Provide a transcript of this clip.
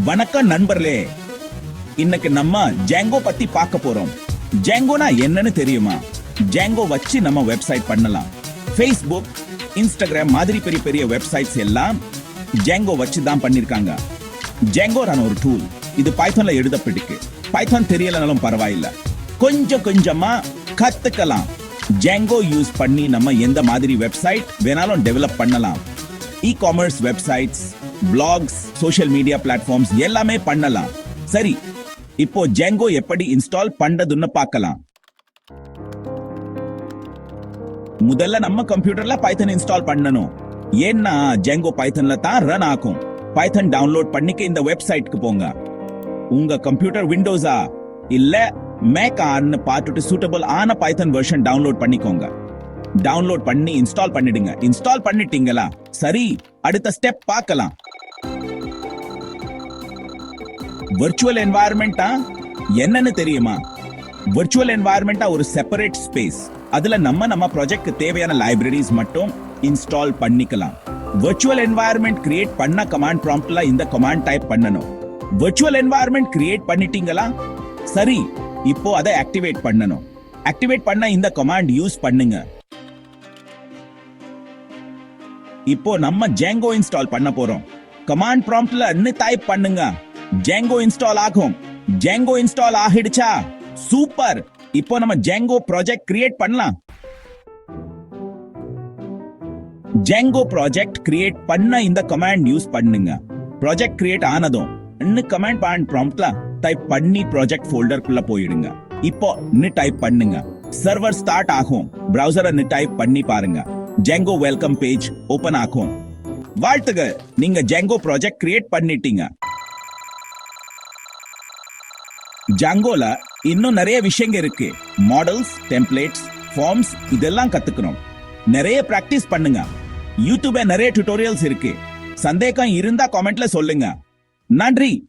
வணக்கம் நண்பர்களே, இன்னைக்கு நம்ம ஜாங்கோ பத்தி பார்க்க போறோம். ஜாங்கோனா என்னன்னு தெரியுமா? ஜாங்கோ வச்சு நம்ம வெப்சைட் பண்ணலாம். ஃபேஸ்புக், இன்ஸ்டாகிராம் மாதிரி பெரிய பெரிய வெப்சைட்ஸ் எல்லாம் ஜாங்கோ வச்சு தான் பண்ணிருக்காங்க. ஜாங்கோரான ஒரு டூல். இது பைத்தான்ல எழுதப்பட்டிருக்கு. பைத்தான் தெரியலனாலும் பரவாயில்ல, கொஞ்சம் கொஞ்சமா கத்துக்கலாம். ஜாங்கோ யூஸ் பண்ணி நம்ம எந்த மாதிரி வெப்சைட் வேணாலும் டெவலப் பண்ணலாம். E commerce websites, blogs, social media platforms எல்லாமே பண்ணலாம். சரி, இப்போ ஜாங்கோ எப்படி இன்ஸ்டால் பண்றதுன்னு பார்க்கலாம். முதல்ல நம்ம கம்ப்யூட்டர்ல பைத்தன் இன்ஸ்டால் பண்ணணும். ஏன்னா ஜாங்கோ பைத்தன்ல தான் ரன் ஆகும். பைத்தன் டவுன்லோட் பண்ணிக்க இந்த வெப்சைட்க்கு போங்க. உங்க கம்ப்யூட்டர் விண்டோஸா இல்ல மேக் ஆன்னு பார்த்துட்டு சூட்டபிள் ஆன பைத்தன் வெர்ஷன் டவுன்லோட் பண்ணிக்கோங்க. டவுன்லோட் பண்ணி இன்ஸ்டால் பண்ணிடுங்க. இன்ஸ்டால் பண்ணிட்டீங்களா? சரி, அடுத்த ஸ்டெப் பார்க்கலாம். வர்ச்சுவல் என்வாயர்மெண்டா என்னன்னு தெரியுமா? வர்ச்சுவல் என்வாயர்மெண்டா ஒரு செப்பரேட் ஸ்பேஸ். அதுல நம்ம ப்ராஜெக்ட்க்கு தேவையான லைப்ரரிஸ் மட்டும் இன்ஸ்டால் பண்ணிக்கலாம். வர்ச்சுவல் என்வாயர்மெண்ட் கிரியேட் பண்ண கமாண்ட் ப்ராம்ப்ட்ல இந்த கமாண்ட் டைப் பண்ணணும். வர்ச்சுவல் என்வாயர்மெண்ட் கிரியேட் பண்ணிட்டீங்களா? சரி, இப்போ அதை ஆக்டிவேட் பண்ணணும். ஆக்டிவேட் பண்ண இந்த கமாண்ட் யூஸ் பண்ணுங்க. இப்போ நம்ம ஜாங்கோ இன்ஸ்டால் பண்ண போறோம். கமாண்ட் ப்ராம்ப்ட்ல டைப் பண்ணுங்க. ஜாங்கோ இன்ஸ்டால் ஆகும். ஜாங்கோ இன்ஸ்டால் ஆகிடுச்சா? சூப்பர். இப்போ நம்ம ஜாங்கோ ப்ராஜெக்ட் கிரியேட் பண்ணலாம். ஜாங்கோ ப்ராஜெக்ட் கிரியேட் பண்ண இந்த கமாண்ட் யூஸ் பண்ணுங்க. ப்ராஜெக்ட் கிரியேட் ஆனதும் கமாண்ட் ப்ராம்ப்ட்ல டைப் பண்ணி ப்ராஜெக்ட் ஃபோல்டருக்குள்ள போயிடுங்க. இப்போ டைப் பண்ணுங்க. சர்வர் ஸ்டார்ட் ஆகும். பிரவுசரை டைப் பண்ணி பாருங்க. ஜாங்கோ வெல்கம் பேஜ் ஓபன் ஆகும். வாழ்த்துக்கள், நீங்க ஜாங்கோ ப்ராஜெக்ட் கிரியேட் பண்ணிட்டீங்க. ஜாங்கோல இன்னும் நிறைய விஷயங்க இருக்கு. மாடல்ஸ், டெம்ப்ளேட்ஸ், ஃபார்ம்ஸ் இதெல்லாம் கத்துக்கணும். நிறைய பிராக்டிஸ் பண்ணுங்க. யூடியூப்ல நிறைய டியூட்டோரியல்ஸ் இருக்கு. சந்தேகம் இருந்தா கமெண்ட்ல சொல்லுங்க. நன்றி.